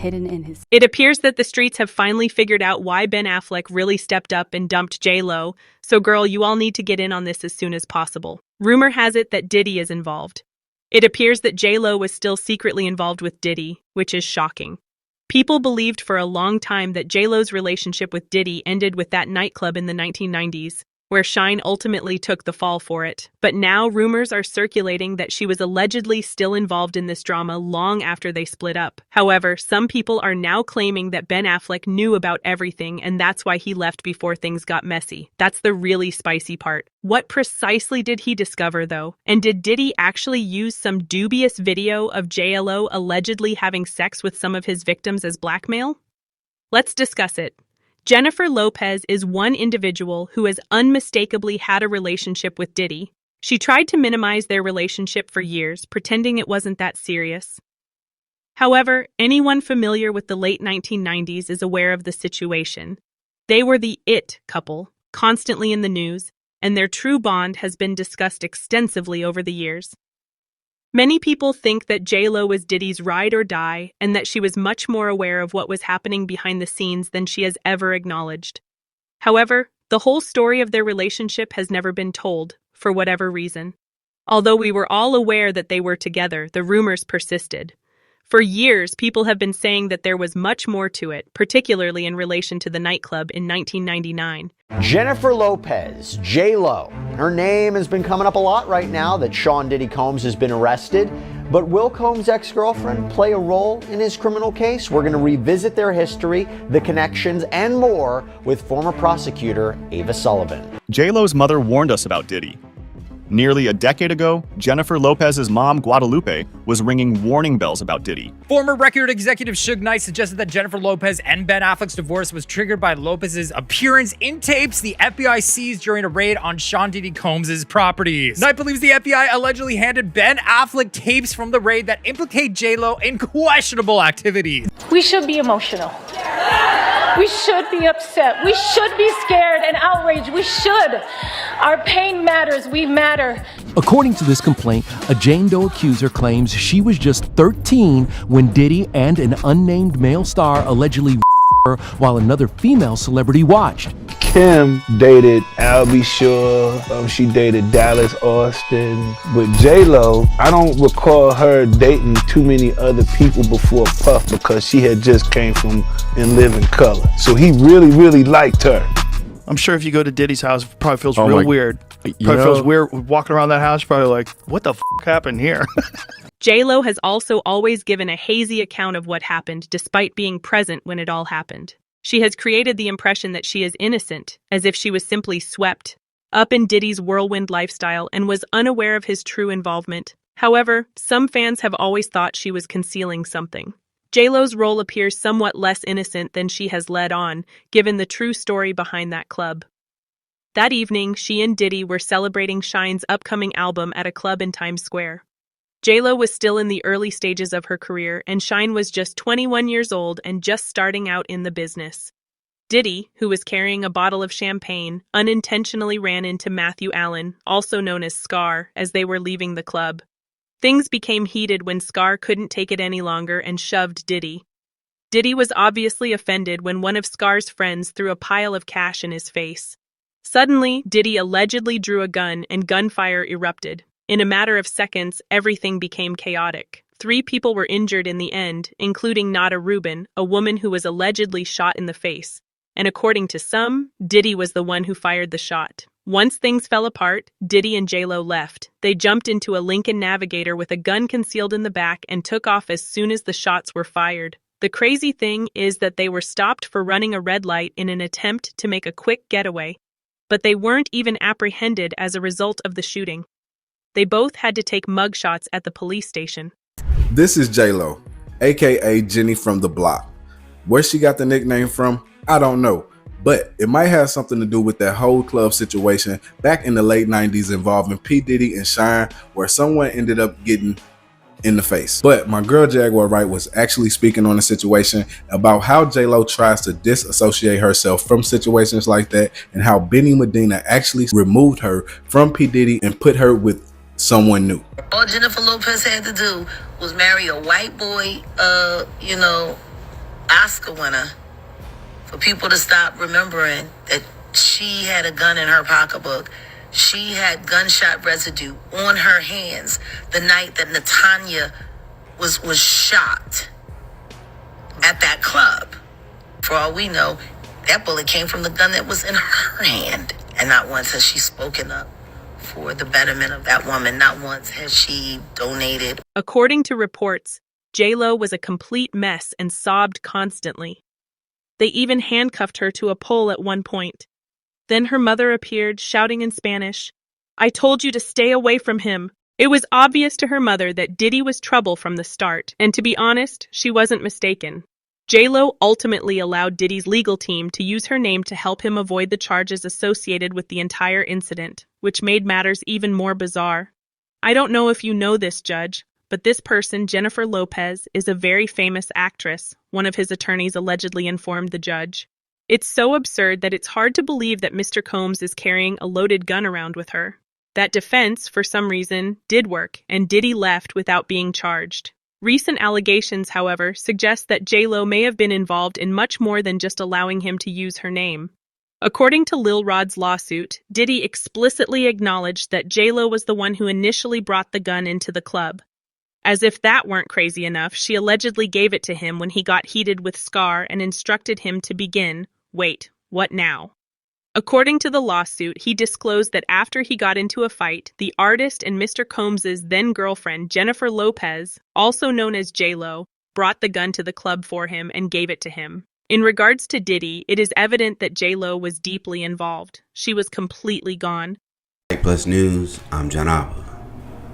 hidden in his... It appears that the streets have finally figured out why Ben Affleck really stepped up and dumped J.Lo, so girl, you all need to get in on this as soon as possible. Rumor has it that Diddy is involved. It appears that J.Lo was still secretly involved with Diddy, which is shocking. People believed for a long time that J.Lo's relationship with Diddy ended with that nightclub in the 1990s, where Shine ultimately took the fall for it. But now rumors are circulating that she was allegedly still involved in this drama long after they split up. However, some people are now claiming that Ben Affleck knew about everything and that's why he left before things got messy. That's the really spicy part. What precisely did he discover, though? And did Diddy actually use some dubious video of J.Lo allegedly having sex with some of his victims as blackmail? Let's discuss it. Jennifer Lopez is one individual who has unmistakably had a relationship with Diddy. She tried to minimize their relationship for years, pretending it wasn't that serious. However, anyone familiar with the late 1990s is aware of the situation. They were the it couple, constantly in the news, and their true bond has been discussed extensively over the years. Many people think that J.Lo was Diddy's ride or die and that she was much more aware of what was happening behind the scenes than she has ever acknowledged. However, the whole story of their relationship has never been told, for whatever reason. Although we were all aware that they were together, the rumors persisted. For years, people have been saying that there was much more to it, particularly in relation to the nightclub in 1999. Jennifer Lopez, J.Lo. Her name has been coming up a lot right now that Sean Diddy Combs has been arrested. But will Combs' ex-girlfriend play a role in his criminal case? We're going to revisit their history, the connections, and more with former prosecutor Ava Sullivan. J.Lo's mother warned us about Diddy. Nearly a decade ago, Jennifer Lopez's mom, Guadalupe, was ringing warning bells about Diddy. Former record executive Suge Knight suggested that Jennifer Lopez and Ben Affleck's divorce was triggered by Lopez's appearance in tapes the FBI seized during a raid on Sean Diddy Combs' properties. Knight believes the FBI allegedly handed Ben Affleck tapes from the raid that implicate J.Lo in questionable activities. We should be emotional. We should be upset. We should be scared and outraged. We should. Our pain matters. We matter. According to this complaint, a Jane Doe accuser claims she was just 13 when Diddy and an unnamed male star allegedly her while another female celebrity watched. Kim dated Albie Shore, she dated Dallas Austin. With J.Lo, I don't recall her dating too many other people before Puff because she had just came from In Living Color. So he really, really liked her. I'm sure if you go to Diddy's house, it probably feels real weird. Probably feels weird walking around that house, probably like, what the f*** happened here? J.Lo has also always given a hazy account of what happened despite being present when it all happened. She has created the impression that she is innocent, as if she was simply swept up in Diddy's whirlwind lifestyle and was unaware of his true involvement. However, some fans have always thought she was concealing something. J.Lo's role appears somewhat less innocent than she has led on, given the true story behind that club. That evening, she and Diddy were celebrating Shine's upcoming album at a club in Times Square. J.Lo was still in the early stages of her career, and Shine was just 21 years old and just starting out in the business. Diddy, who was carrying a bottle of champagne, unintentionally ran into Matthew Allen, also known as Scar, as they were leaving the club. Things became heated when Scar couldn't take it any longer and shoved Diddy. Diddy was obviously offended when one of Scar's friends threw a pile of cash in his face. Suddenly, Diddy allegedly drew a gun and gunfire erupted. In a matter of seconds, everything became chaotic. 3 people were injured in the end, including Nada Rubin, a woman who was allegedly shot in the face. And according to some, Diddy was the one who fired the shot. Once things fell apart, Diddy and J.Lo left. They jumped into a Lincoln Navigator with a gun concealed in the back and took off as soon as the shots were fired. The crazy thing is that they were stopped for running a red light in an attempt to make a quick getaway. But they weren't even apprehended as a result of the shooting. They both had to take mugshots at the police station. This is J.Lo, aka Jenny from the Block. Where she got the nickname from, I don't know. But it might have something to do with that whole club situation back in the late 90s involving P. Diddy and Shine, where someone ended up getting in the face. But my girl Jaguar Wright was actually speaking on the situation about how J.Lo tries to disassociate herself from situations like that and how Benny Medina actually removed her from P. Diddy and put her with someone new. All Jennifer Lopez had to do was marry a white boy, Oscar winner, for people to stop remembering that she had a gun in her pocketbook. She had gunshot residue on her hands the night that Natanya was shot at that club. For all we know, that bullet came from the gun that was in her hand. And not once has she spoken up for the betterment of that woman. Not once has she donated. According to reports, J.Lo was a complete mess and sobbed constantly. They even handcuffed her to a pole at one point. Then her mother appeared, shouting in Spanish, "I told you to stay away from him." It was obvious to her mother that Diddy was trouble from the start, and to be honest, she wasn't mistaken. J.Lo ultimately allowed Diddy's legal team to use her name to help him avoid the charges associated with the entire incident, which made matters even more bizarre. I don't know if you know this, Judge, but this person, Jennifer Lopez, is a very famous actress, one of his attorneys allegedly informed the judge. It's so absurd that it's hard to believe that Mr. Combs is carrying a loaded gun around with her. That defense, for some reason, did work, and Diddy left without being charged. Recent allegations, however, suggest that J.Lo may have been involved in much more than just allowing him to use her name. According to Lil Rod's lawsuit, Diddy explicitly acknowledged that J.Lo was the one who initially brought the gun into the club. As if that weren't crazy enough, she allegedly gave it to him when he got heated with Scar and instructed him to begin, wait, what now? According to the lawsuit, he disclosed that after he got into a fight, the artist and Mr. Combs's then-girlfriend, Jennifer Lopez, also known as J.Lo, brought the gun to the club for him and gave it to him. In regards to Diddy, it is evident that J.Lo was deeply involved. She was completely gone. Plus News, I'm John Abba.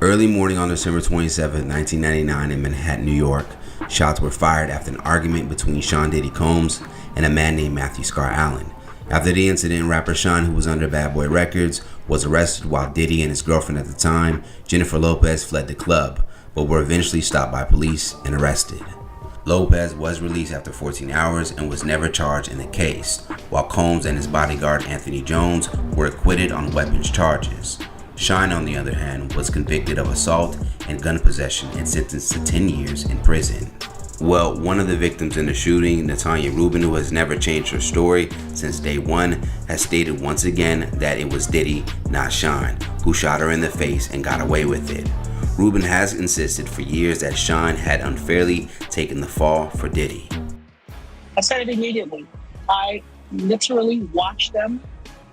Early morning on December 27, 1999 in Manhattan, New York, shots were fired after an argument between Sean Diddy Combs and a man named Matthew Scar Allen. After the incident, rapper Sean, who was under Bad Boy Records, was arrested while Diddy and his girlfriend at the time, Jennifer Lopez, fled the club, but were eventually stopped by police and arrested. Lopez was released after 14 hours and was never charged in the case, while Combs and his bodyguard Anthony Jones were acquitted on weapons charges. Sean, on the other hand, was convicted of assault and gun possession and sentenced to 10 years in prison. Well, one of the victims in the shooting, Natanya Rubin, who has never changed her story since day one, has stated once again that it was Diddy, not Sean, who shot her in the face and got away with it. Rubin has insisted for years that Sean had unfairly taken the fall for Diddy. I said it immediately. I literally watched them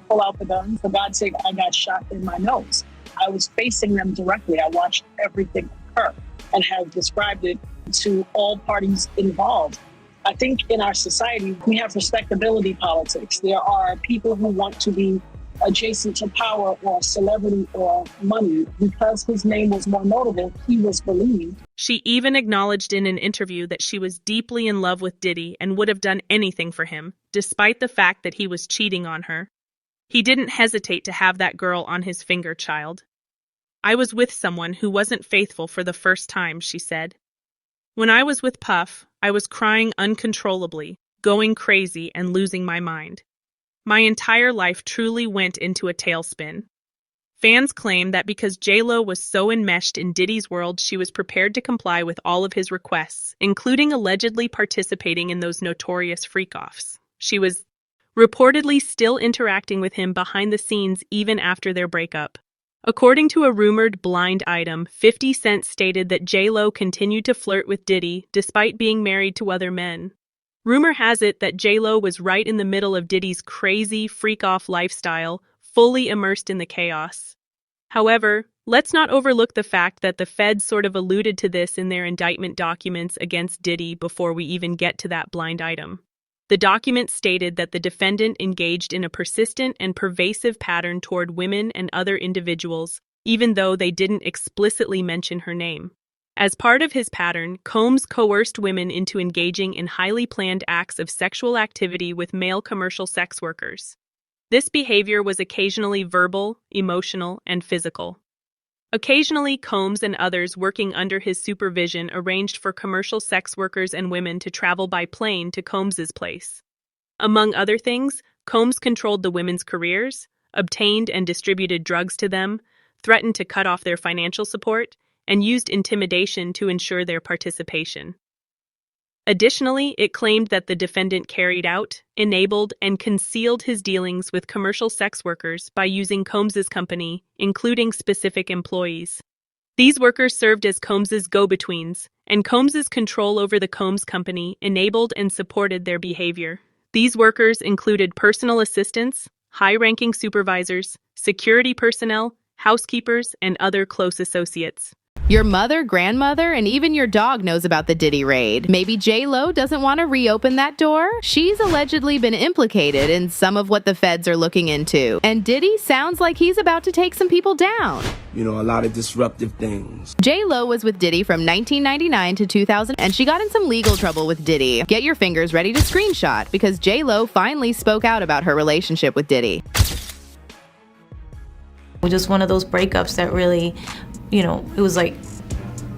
pull out the gun. For God's sake, I got shot in my nose. I was facing them directly. I watched everything occur and have described it to all parties involved. I think in our society, we have respectability politics. There are people who want to be adjacent to power or celebrity or money. Because his name was more notable, he was believed. She even acknowledged in an interview that she was deeply in love with Diddy and would have done anything for him, despite the fact that he was cheating on her. He didn't hesitate to have that girl on his finger, child. I was with someone who wasn't faithful for the first time, she said. When I was with Puff, I was crying uncontrollably, going crazy and losing my mind. My entire life truly went into a tailspin. Fans claim that because J.Lo was so enmeshed in Diddy's world, she was prepared to comply with all of his requests, including allegedly participating in those notorious freakoffs. She was reportedly still interacting with him behind the scenes even after their breakup. According to a rumored blind item, 50 Cent stated that J.Lo continued to flirt with Diddy despite being married to other men. Rumor has it that J.Lo was right in the middle of Diddy's crazy, freak-off lifestyle, fully immersed in the chaos. However, let's not overlook the fact that the feds sort of alluded to this in their indictment documents against Diddy before we even get to that blind item. The document stated that the defendant engaged in a persistent and pervasive pattern toward women and other individuals, even though they didn't explicitly mention her name. As part of his pattern, Combs coerced women into engaging in highly planned acts of sexual activity with male commercial sex workers. This behavior was occasionally verbal, emotional, and physical. Occasionally, Combs and others working under his supervision arranged for commercial sex workers and women to travel by plane to Combs's place. Among other things, Combs controlled the women's careers, obtained and distributed drugs to them, threatened to cut off their financial support, and used intimidation to ensure their participation. Additionally, it claimed that the defendant carried out, enabled, and concealed his dealings with commercial sex workers by using Combs's company, including specific employees. These workers served as Combs's go-betweens, and Combs's control over the Combs company enabled and supported their behavior. These workers included personal assistants, high-ranking supervisors, security personnel, housekeepers, and other close associates. Your mother, grandmother, and even your dog knows about the Diddy raid. Maybe J.Lo doesn't want to reopen that door? She's allegedly been implicated in some of what the feds are looking into. And Diddy sounds like he's about to take some people down. You know, a lot of disruptive things. J.Lo was with Diddy from 1999 to 2000, and she got in some legal trouble with Diddy. Get your fingers ready to screenshot, because J.Lo finally spoke out about her relationship with Diddy. Just one of those breakups that really, it was like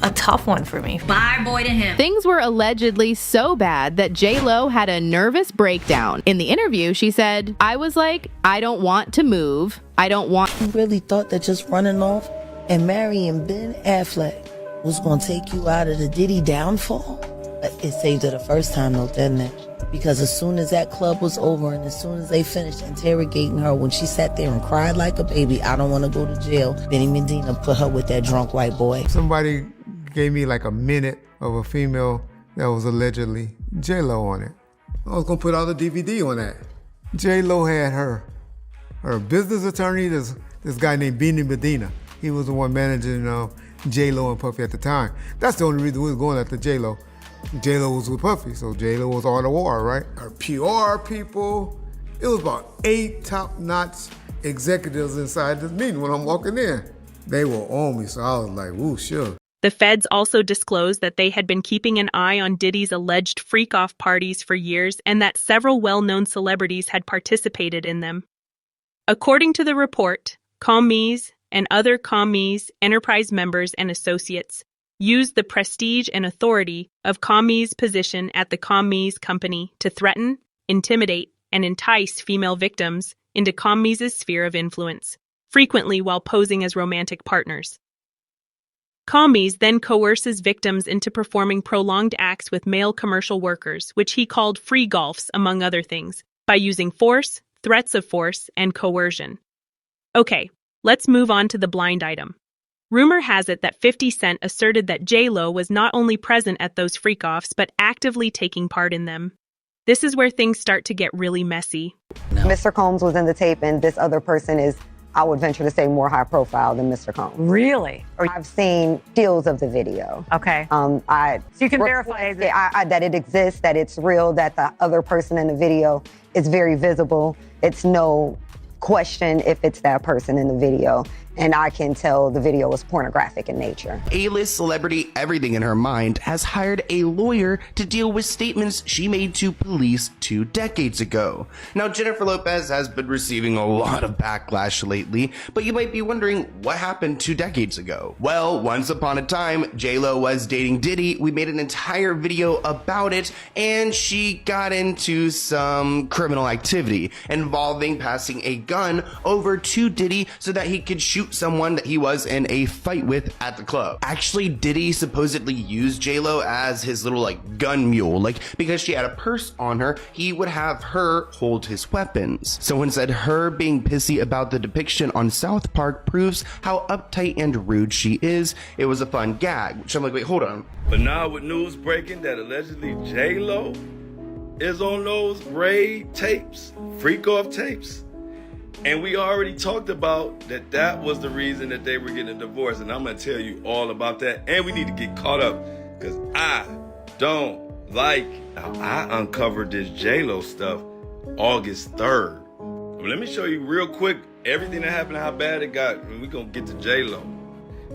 a tough one for me. Bye, boy, to him. Things were allegedly so bad that J.Lo had a nervous breakdown. In the interview, she said, "I was like, I don't want to move. I don't want..." You really thought that just running off and marrying Ben Affleck was going to take you out of the Diddy downfall? It saved her the first time, though, didn't it? Because as soon as that club was over and as soon as they finished interrogating her, when she sat there and cried like a baby, "I don't want to go to jail," Benny Medina put her with that drunk white boy. Somebody gave me like a minute of a female that was allegedly J.Lo on it. I was gonna put out a DVD on that. J.Lo had her business attorney, this guy named Benny Medina. He was the one managing J.Lo and Puffy at the time. That's the only reason we was going after J.Lo. J.Lo was with Puffy, so J.Lo was on the war, right? Her PR people, it was about 8 top-notch executives inside this meeting when I'm walking in. They were on me, so I was like, woo, sure. The feds also disclosed that they had been keeping an eye on Diddy's alleged freak-off parties for years and that several well-known celebrities had participated in them. According to the report, Combs and other Combs Enterprise members and associates used the prestige and authority of Combs' position at the Combs company to threaten, intimidate, and entice female victims into Combs' sphere of influence, frequently while posing as romantic partners. Combs then coerces victims into performing prolonged acts with male commercial workers, which he called free golfs, among other things, by using force, threats of force, and coercion. Okay, let's move on to the blind item. Rumor has it that 50 Cent asserted that J.Lo was not only present at those freak-offs, but actively taking part in them. This is where things start to get really messy. Mr. Combs was in the tape, and this other person is, I would venture to say, more high profile than Mr. Combs. Really? I've seen stills of the video. Okay. So you can verify that it exists, that it's real, that the other person in the video is very visible. It's no question if it's that person in the video. And I can tell the video was pornographic in nature. A-list celebrity everything in her mind has hired a lawyer to deal with statements she made to police 2 decades ago. Now, Jennifer Lopez has been receiving a lot of backlash lately, but you might be wondering what happened 2 decades ago. Well, once upon a time, J.Lo was dating Diddy. We made an entire video about it, and she got into some criminal activity involving passing a gun over to Diddy so that he could shoot someone that he was in a fight with at the club. Actually, Diddy supposedly used J.Lo as his little gun mule, because she had a purse on her, he would have her hold his weapons. Someone said her being pissy about the depiction on South Park proves how uptight and rude she is. It was a fun gag, which I'm like, wait, hold on. But now with news breaking that allegedly J.Lo is on those raid tapes, freak-off tapes, and we already talked about that was the reason that they were getting a divorce. And I'm going to tell you all about that. And we need to get caught up because I don't like how I uncovered this J.Lo stuff August 3rd. Let me show you real quick everything that happened, how bad it got. And we're going to get to J.Lo.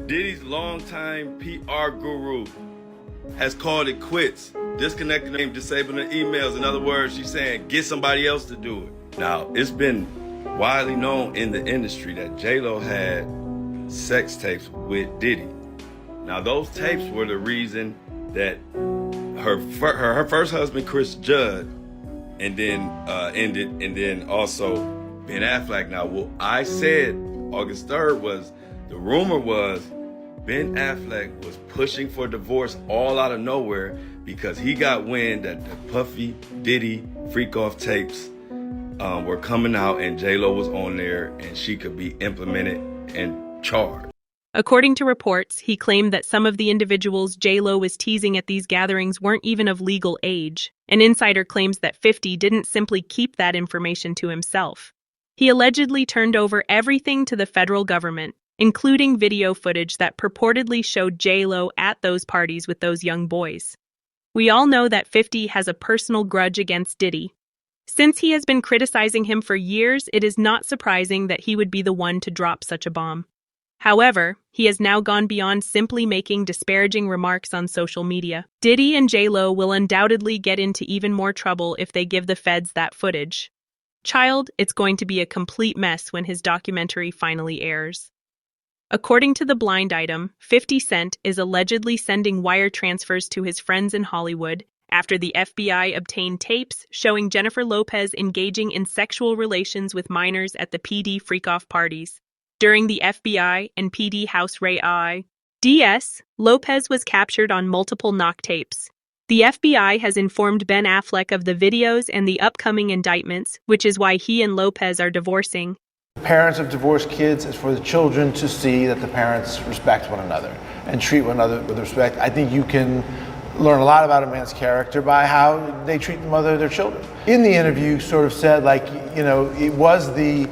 Diddy's longtime PR guru has called it quits, disconnecting him, disabling the emails. In other words, she's saying, get somebody else to do it. Now, it's been widely known in the industry that J.Lo had sex tapes with Diddy. Now, those tapes were the reason that her first husband, Chris Judd, and then ended, and then also Ben Affleck. Now, what I said August 3rd was, the rumor was Ben Affleck was pushing for divorce all out of nowhere because he got wind that the Puffy, Diddy, freakoff tapes were coming out and J.Lo was on there and she could be implemented and charged. According to reports, he claimed that some of the individuals J.Lo was teasing at these gatherings weren't even of legal age. An insider claims that 50 didn't simply keep that information to himself. He allegedly turned over everything to the federal government, including video footage that purportedly showed J.Lo at those parties with those young boys. We all know that 50 has a personal grudge against Diddy. Since he has been criticizing him for years, it is not surprising that he would be the one to drop such a bomb. However, he has now gone beyond simply making disparaging remarks on social media. Diddy and J.Lo will undoubtedly get into even more trouble if they give the feds that footage. Child, it's going to be a complete mess when his documentary finally airs. According to The Blind Item, 50 Cent is allegedly sending wire transfers to his friends in Hollywood after the FBI obtained tapes showing Jennifer Lopez engaging in sexual relations with minors at the PD freakoff parties. During the FBI and PD House Raid DS, Lopez was captured on multiple knock tapes. The FBI has informed Ben Affleck of the videos and the upcoming indictments, which is why he and Lopez are divorcing. Parents of divorced kids, it's for the children to see that the parents respect one another and treat one another with respect. I think you can learn a lot about a man's character by how they treat the mother of their children. In the interview, sort of said, like, you know, it was the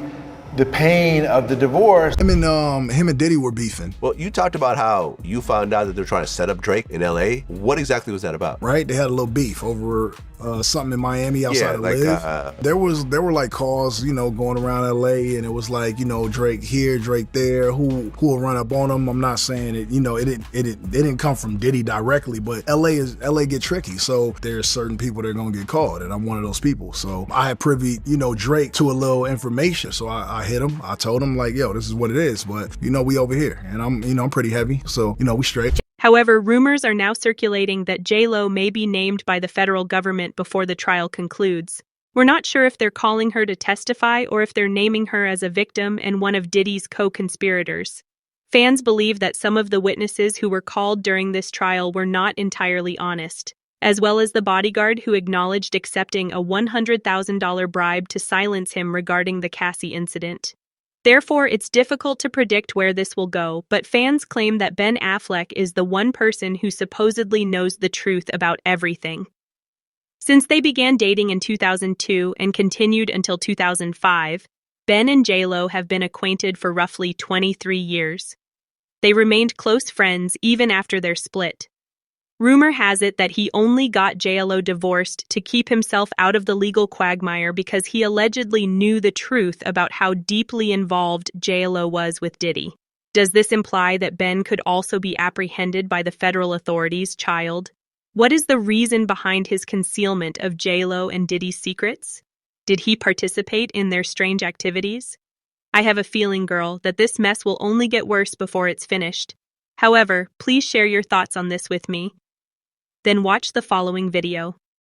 pain of the divorce. Him and Diddy were beefing. Well, you talked about how you found out that they're trying to set up Drake in LA. What exactly was that about? Right, they had a little beef over something in Miami outside of Live. There were like calls, you know, going around LA, and it was like, you know, Drake here, Drake there. Who will run up on him? I'm not saying it. You know, it didn't come from Diddy directly, but LA get tricky. So there's certain people that are gonna get called, and I'm one of those people. So I had privy, you know, Drake to a little information. So I hit him. I told him, like, yo, this is what it is. But you know, we over here, and I'm pretty heavy. So you know, we straight. However, rumors are now circulating that J.Lo may be named by the federal government before the trial concludes. We're not sure if they're calling her to testify or if they're naming her as a victim and one of Diddy's co-conspirators. Fans believe that some of the witnesses who were called during this trial were not entirely honest, as well as the bodyguard who acknowledged accepting a $100,000 bribe to silence him regarding the Cassie incident. Therefore, it's difficult to predict where this will go, but fans claim that Ben Affleck is the one person who supposedly knows the truth about everything. Since they began dating in 2002 and continued until 2005, Ben and J.Lo have been acquainted for roughly 23 years. They remained close friends even after their split. Rumor has it that he only got J.Lo divorced to keep himself out of the legal quagmire because he allegedly knew the truth about how deeply involved J.Lo was with Diddy. Does this imply that Ben could also be apprehended by the federal authorities, child? What is the reason behind his concealment of J.Lo and Diddy's secrets? Did he participate in their strange activities? I have a feeling, girl, that this mess will only get worse before it's finished. However, please share your thoughts on this with me. Then watch the following video.